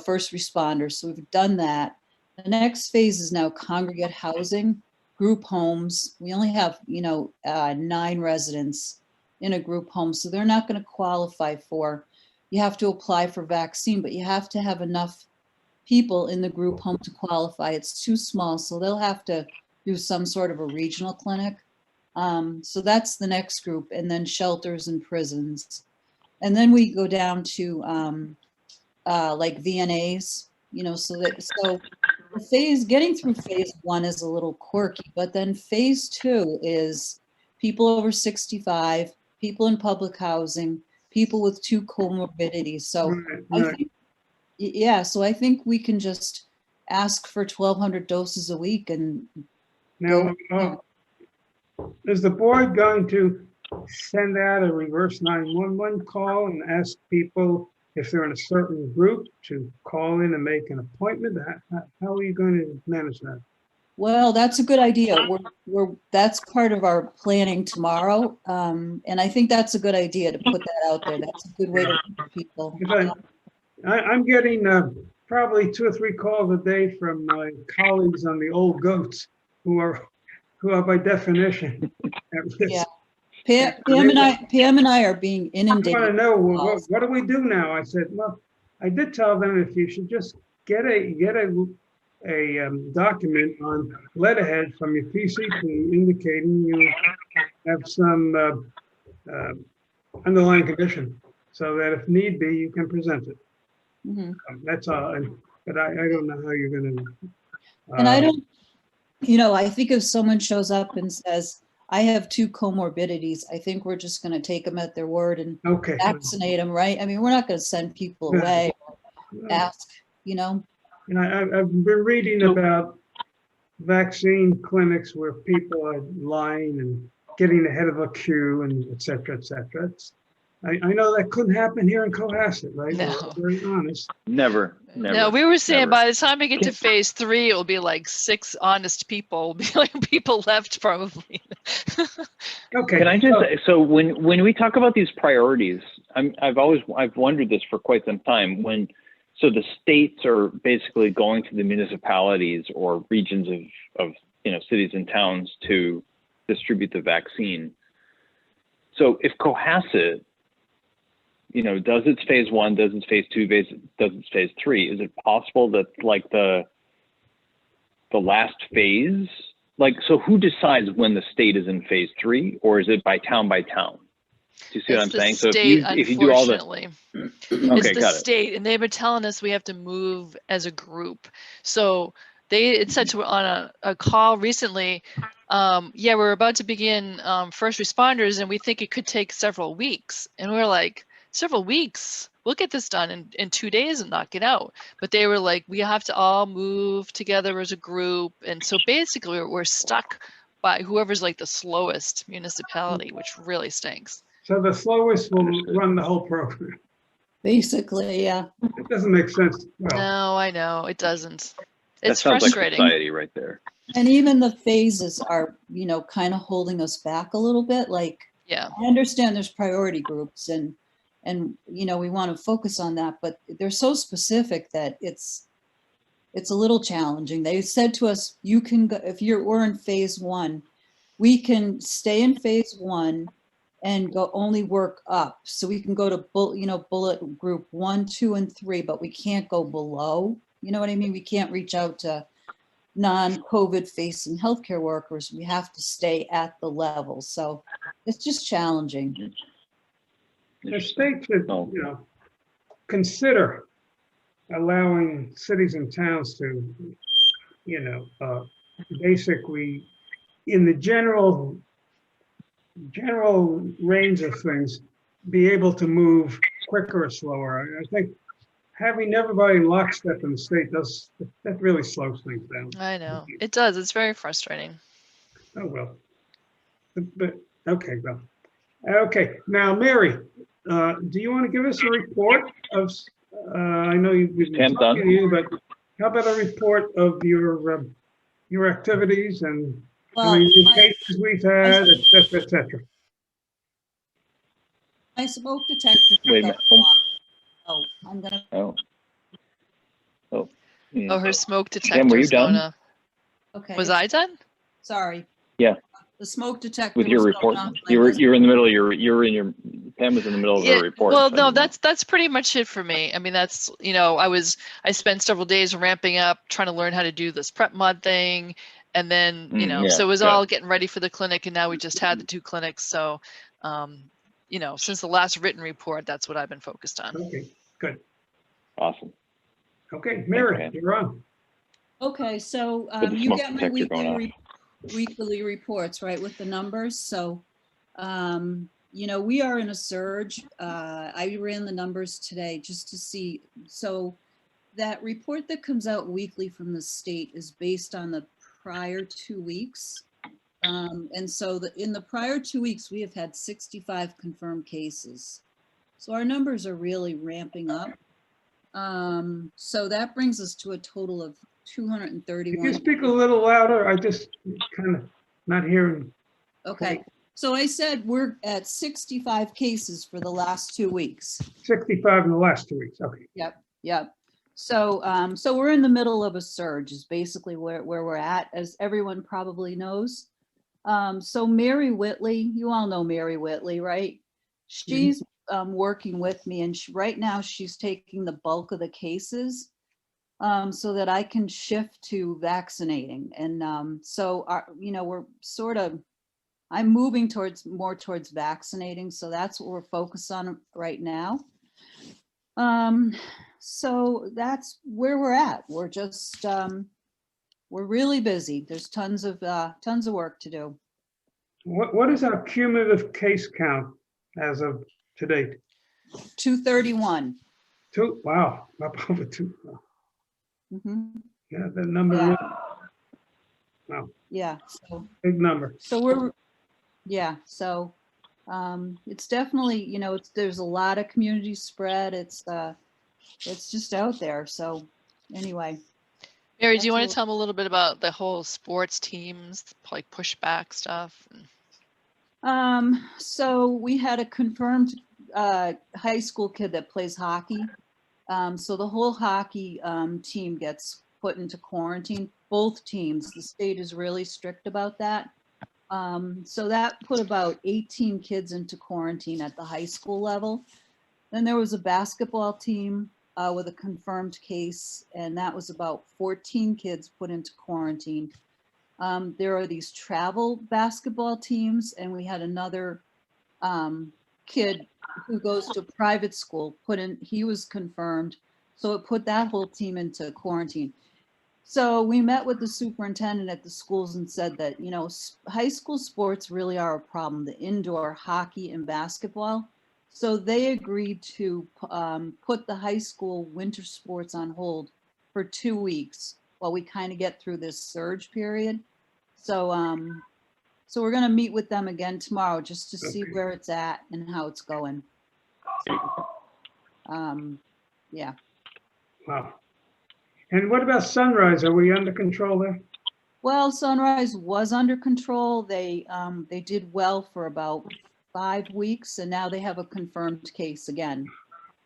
first responders. So we've done that. The next phase is now congregate housing, group homes. We only have, 9 residents in a group home. So they're not going to qualify you have to apply for vaccine, but you have to have enough people in the group home to qualify. It's too small. So they'll have to do some sort of a regional clinic. So that's the next group, and then shelters and prisons. And then we go down to like VNAs, so the getting through phase 1 is a little quirky, but then phase 2 is people over 65, people in public housing, people with 2 comorbidities. So I think we can just ask for 1,200 doses a week and
now. Is the board going to send out a reverse 911 call and ask people if they're in a certain group to call in and make an appointment? How are you going to manage that?
Well, that's a good idea. That's part of our planning tomorrow. And I think that's a good idea to put that out there. That's a good way to reach people.
I'm getting probably 2 or 3 calls a day from my colleagues on the old goats who are by definition at risk.
Yeah. Pam and I are being inundated.
I want to know what do we do now? I said, well, I did tell them if you should just get a document on letterhead from your PCP indicating you have some underlying condition, so that if need be, you can present it.
Mhm.
That's all. But I don't know how you're going to.
And I don't, you know, I think if someone shows up and says, I have 2 comorbidities, I think we're just going to take them at their word and
Okay.
vaccinate them, right? I mean, we're not going to send people away or ask, you know?
And I've been reading about vaccine clinics where people are lying and getting ahead of a queue and et cetera, et cetera. I know that couldn't happen here in Cohasset, right?
No.
We're very honest.
Never.
No, we were saying
never.
by the time we get to phase 3, it will be like 6 honest people, will be like people left probably.
Okay.
Can I just so when we talk about these priorities, I've wondered this for quite some time. So the states are basically going to the municipalities or regions of cities and towns to distribute the vaccine. So if Cohasset, does its phase 1, does its phase 2, does its phase 3, is it possible that like the last phase, like, so who decides when the state is in phase 3, or is it by town by town? Do you see what I'm saying? So if you do all the,
okay,
it's
the state, and they've been telling us we have to move as a group. So it said to on a call recently, yeah, we're about to begin first responders, and we think it could take several weeks. And we're like, several weeks? We'll get this done in 2 days and knock it out. But they were like, we have to all move together as a group. And so basically we're stuck by whoever's like the slowest municipality, which really stinks.
So the slowest will run the whole program.
Basically, yeah.
It doesn't make sense. Well,
No, I know, it doesn't.
that
It's
sounds
frustrating.
like society right there.
And even the phases are, kind of holding us back a little bit. Like,
Yeah.
I understand there's priority groups and we want to focus on that, but they're so specific that it's a little challenging. They said to us, you can go, if we're in phase 1, we can stay in phase 1 and go only work up. So we can go to bullet group 1, 2, and 3, but we can't go below. You know what I mean? We can't reach out to non-COVID facing healthcare workers. We have to stay at the level. So it's just challenging.
the state should, consider allowing cities and towns to, basically, in the general range of things, be able to move quicker or slower. I think having everybody in lockstep in the state that really slows things down.
I know, it does. It's very frustrating.
Oh, well. But okay, well. Okay, now, Mary, do you want to give us a report of, I know we've been talking to you, but how about a report of your activities and how many new cases we've had, et cetera, et cetera?
My smoke detector.
Wait a minute.
Oh, I'm gonna.
Oh.
Oh, her smoke detector.
Pam, were you done?
Okay.
Was I done?
Sorry.
Yeah.
The smoke detector.
With your report, you were in the middle of Pam was in the middle of her report.
Well,
so
no, that's pretty much it for me. I mean, that's, I spent several days ramping up, trying to learn how to do this prep mod thing. And then, so it was all getting ready for the clinic, and now we just had the 2 clinics. So, since the last written report, that's what I've been focused on.
Okay, good.
Awesome.
Okay, Mary, you're on.
Okay, so
Put the
you
smoke
get my
detector going off.
weekly reports, right, with the numbers. So, we are in a surge. I ran the numbers today just to see. So that report that comes out weekly from the state is based on the prior 2 weeks. And so in the prior 2 weeks, we have had 65 confirmed cases. So our numbers are really ramping up. So that brings us to a total of 231.
Can you speak a little louder? I just kind of not hearing.
Okay. So I said we're at 65 cases for the last 2 weeks.
65 in the last 2 weeks. Okay.
Yep. So, so we're in the middle of a surge is basically where we're at, as everyone probably knows. So Mary Whitley, you all know Mary Whitley, right? She's working with me, and right now she's taking the bulk of the cases so that I can shift to vaccinating. And so, we're sort of I'm moving more towards vaccinating, so that's what we're focused on right now. So that's where we're at. We're just, we're really busy. There's tons of work to do.
What is our cumulative case count as of to date?
231.
Wow, up over 2.
Mhm.
Yeah, the number.
Yeah.
Wow,
Yeah, so
big number.
so it's definitely, you know, there's a lot of community spread. It's just out there. So anyway.
Mary, do you want
That's
to tell them a little bit about the whole sports teams, like pushback stuff?
So we had a confirmed high school kid that plays hockey. So the whole hockey team gets put into quarantine. Both teams. The state is really strict about that. So that put about 18 kids into quarantine at the high school level. Then there was a basketball team with a confirmed case, and that was about 14 kids put into quarantine. There are these travel basketball teams, and we had another kid who goes to a private school he was confirmed. So it put that whole team into quarantine. So we met with the superintendent at the schools and said that, you know, high school sports really are a problem, the indoor hockey and basketball. So they agreed to put the high school winter sports on hold for 2 weeks while we kind of get through this surge period. So, so we're going to meet with them again tomorrow just to see where it's at and how it's going. Yeah.
Wow. And what about Sunrise? Are we under control there?
Well, Sunrise was under control. They did well for about 5 weeks, and now they have a confirmed case again.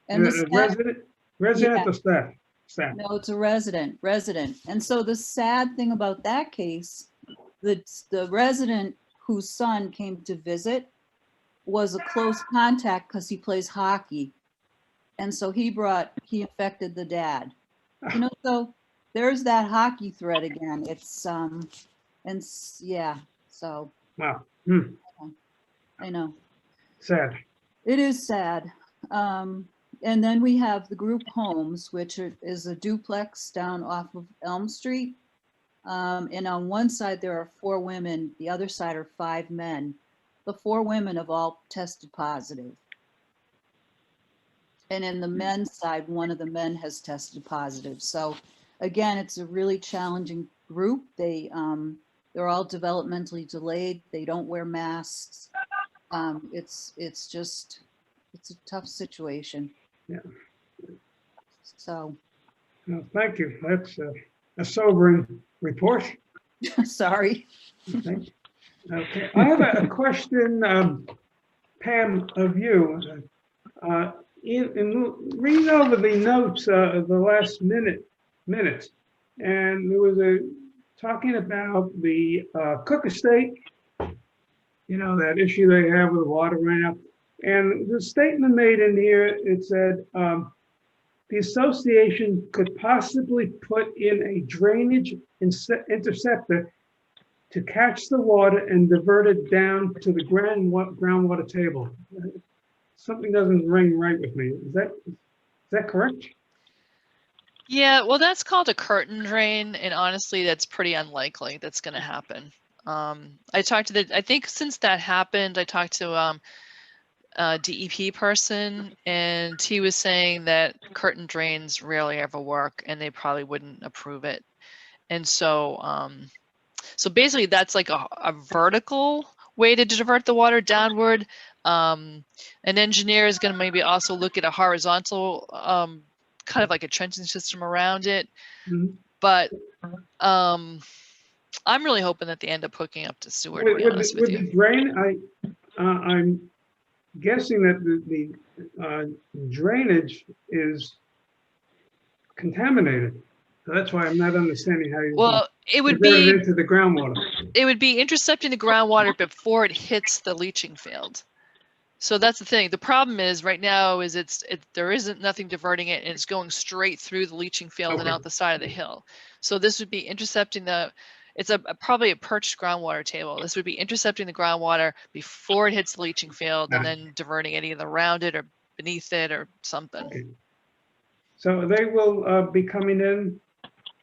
And the
resident or staff? Staff.
No, it's a resident. And so the sad thing about that case, the resident whose son came to visit was a close contact because he plays hockey. And so he infected the dad. You know, so there's that hockey thread again. It's and yeah, so.
Wow.
I know.
Sad.
It is sad. And then we have the group homes, which is a duplex down off of Elm Street. And on one side there are 4 women, the other side are 5 men. The 4 women have all tested positive. And in the men's side, one of the men has tested positive. So again, it's a really challenging group. They're all developmentally delayed. They don't wear masks. It's a tough situation.
Yeah.
So.
Well, thank you. That's a sobering report.
Sorry.
Okay. I have a question, Pam, of you. In reading over the notes of the last minutes, and there was talking about the Cook Estate, you know, that issue they have with water running up. And the statement made in here, it said, the association could possibly put in a drainage interceptor to catch the water and divert it down to the groundwater table. Something doesn't ring right with me. Is that correct?
Yeah, well, that's called a curtain drain, and honestly, that's pretty unlikely that's going to happen. I think since that happened, I talked to a DEP person, and he was saying that curtain drains rarely ever work, and they probably wouldn't approve it. And so, so basically, that's like a vertical way to divert the water downward. An engineer is going to maybe also look at a horizontal, kind of like a trenching system around it. Mm-hmm. But I'm really hoping that they end up hooking up to sewer, to be honest with you.
With the drain, I'm guessing that the drainage is contaminated. So that's why I'm not understanding how you.
Well, it would be
into the groundwater.
It would be intercepting the groundwater before it hits the leaching field. So that's the thing. The problem is right now is there isn't nothing diverting it, and it's going straight through the leaching field and out the side of the hill. So this would be intercepting it's probably a perched groundwater table. This would be intercepting the groundwater before it hits the leaching field and then diverting it either around it or beneath it or something.
Okay. So they will be coming in.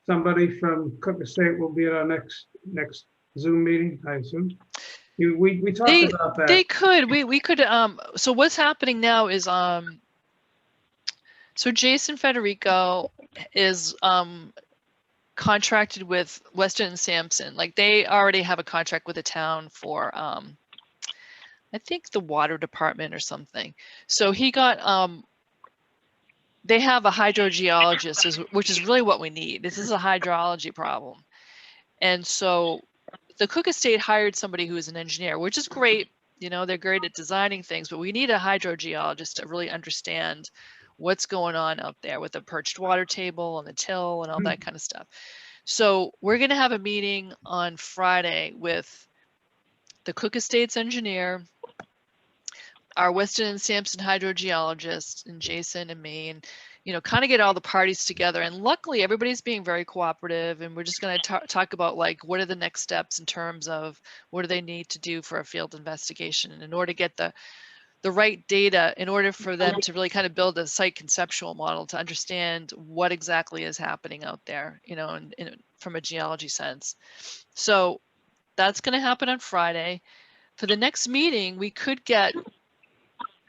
Somebody from Cook Estate will be at our next Zoom meeting, I assume. We talked about that.
They could. We could. So what's happening now is so Jason Federico is contracted with Weston and Sampson. Like they already have a contract with the town for I think the water department or something. So he got they have a hydrogeologist, which is really what we need. This is a hydrology problem. And so the Cook Estate hired somebody who is an engineer, which is great. You know, they're great at designing things, but we need a hydrogeologist to really understand what's going on out there with the perched water table and the till and all that kind of stuff. So we're going to have a meeting on Friday with the Cook Estates engineer, our Weston and Sampson hydrogeologist, and Jason and me, and you know, kind of get all the parties together. And luckily, everybody's being very cooperative. And we're just going to talk about like what are the next steps in terms of what do they need to do for a field investigation, and in order to get the right data, in order for them to really kind of build a site conceptual model to understand what exactly is happening out there, you know, from a geology sense. So that's going to happen on Friday. For the next meeting, we could get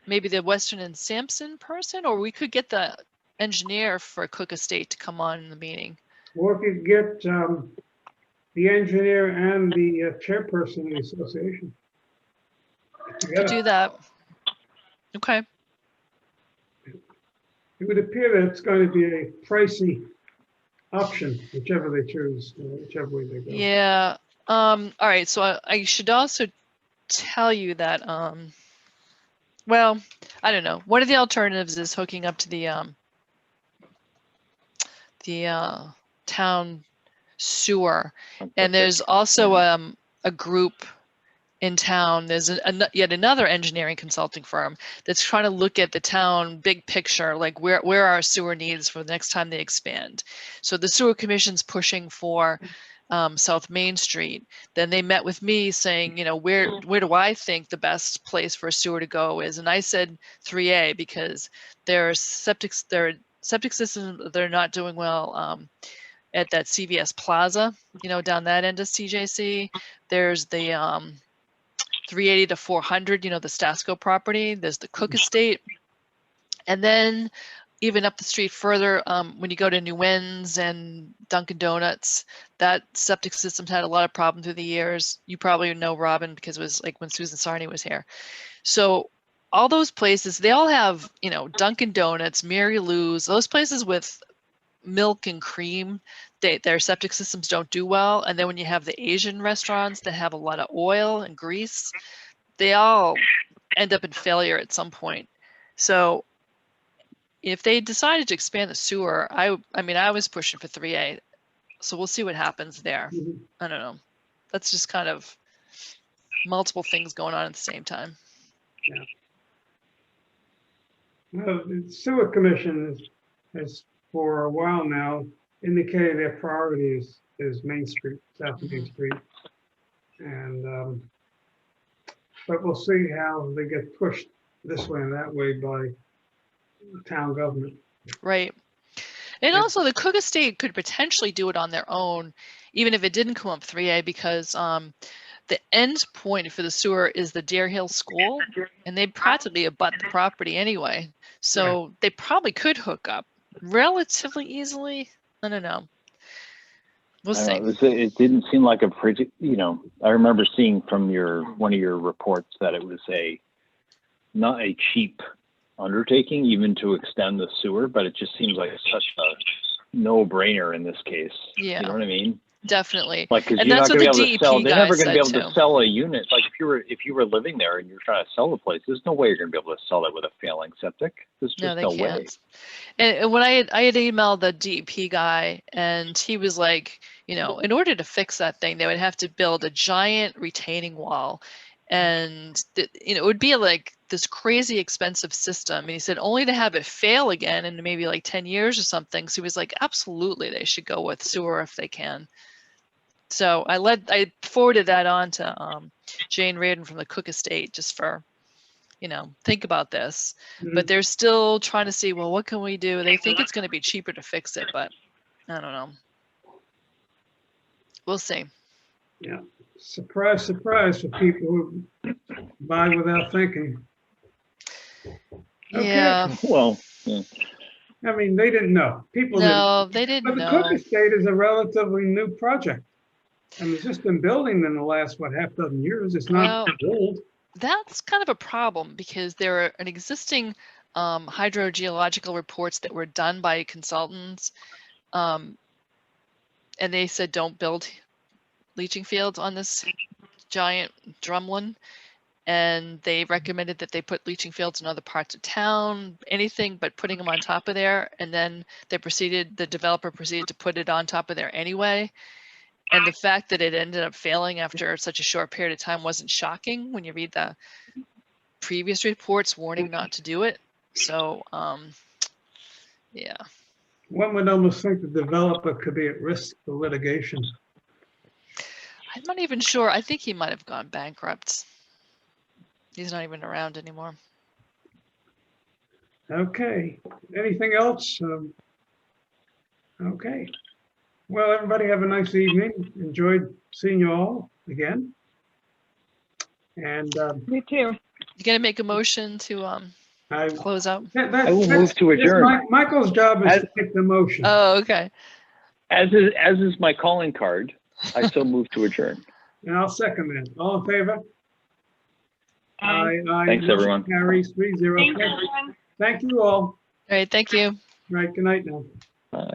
maybe the Weston and Sampson person, or we could get the engineer for Cook Estate to come on in the meeting.
Or if you get the engineer and the chairperson of the association
To do that. Okay.
It would appear that it's going to be a pricey option, whichever they choose, whichever way they go.
Yeah. All right. So I should also tell you that, well, I don't know. One of the alternatives is hooking up to the town sewer. And there's also a group in town. There's yet another engineering consulting firm that's trying to look at the town big picture, like where our sewer needs for the next time they expand. So the sewer commission's pushing for South Main Street. Then they met with me saying, you know, where do I think the best place for a sewer to go is? And I said 3A because there are septic systems that are not doing well at that CVS Plaza, you know, down that end of CJC. There's the 380 to 400, you know, the Stasco property. There's the Cook Estate. And then even up the street further, when you go to New Inns and Dunkin' Donuts, that septic system's had a lot of problems through the years. You probably know, Robin, because it was like when Susan Sarney was here. So all those places, they all have, you know, Dunkin' Donuts, Mary Lou's, those places with milk and cream, their septic systems don't do well. And then when you have the Asian restaurants that have a lot of oil and grease, they all end up in failure at some point. So if they decided to expand the sewer, I mean, I was pushing for 3A. So we'll see what happens there. I don't know. That's just kind of multiple things going on at the same time.
Yeah. Well, the sewer commission has for a while now indicated their priority is Main Street, South Main Street. And but we'll see how they get pushed this way and that way by town government.
Right. And also the Cook Estate could potentially do it on their own, even if it didn't come up 3A, because the end point for the sewer is the Deer Hill School, and they practically abut the property anyway. So they probably could hook up relatively easily. I don't know. We'll see.
It didn't seem like a pretty, you know, I remember seeing from one of your reports that it was not a cheap undertaking even to extend the sewer, but it just seems like such a no-brainer in this case.
Yeah.
You know what I mean?
Definitely.
Like, because
And
you're
that's
not
what
going to
the
be able to sell.
DEP
They're
guy
never going to be able
said
to
too.
sell a unit. Like if you were living there and you're trying to sell the place, there's no way you're going to be able to sell it with a failing septic. There's just
No, they
no way.
can't. And when I had emailed the DEP guy, and he was like, you know, in order to fix that thing, they would have to build a giant retaining wall, and you know, it would be like this crazy expensive system. And he said only to have it fail again in maybe like 10 years or something. So he was like, absolutely, they should go with sewer if they can. So I forwarded that on to Jane Reardon from the Cook Estate just for, think about this. But they're still trying to see, well, what can we do? They think it's going to be cheaper to fix it, but I don't know. We'll see.
Yeah. Surprise, surprise for people who buy without thinking. Okay.
Yeah.
Well, yeah.
I mean, they didn't know. People didn't.
No, they
But
didn't
the Cook
know.
Estate is a relatively new project. And it's just been building in the last, half dozen years. It's not old.
That's kind of a problem because there are an existing hydrogeological reports that were done by consultants, and they said don't build leaching fields on this giant drumlin, and they recommended that they put leaching fields in other parts of town, anything but putting them on top of there, and then the developer proceeded to put it on top of there anyway. And the fact that it ended up failing after such a short period of time wasn't shocking when you read the previous reports warning not to do it. So, yeah.
One would almost think the developer could be at risk for litigation.
I'm not even sure. I think he might have gone bankrupt. He's not even around anymore.
Okay. Anything else? Okay. Well, everybody have a nice evening. Enjoyed seeing you all again. And
Me too.
You gonna make a motion to close out?
I will move to adjourn.
Michael's job is to make the motion.
Oh, okay.
As is my calling card, I so move to adjourn.
And I'll second that. All in favor?
Aye.
Aye.
Thanks, everyone.
Carries 3-0.
Thank you, everyone.
Thank you all.
All right, thank you.
Right, good night now.
Bye.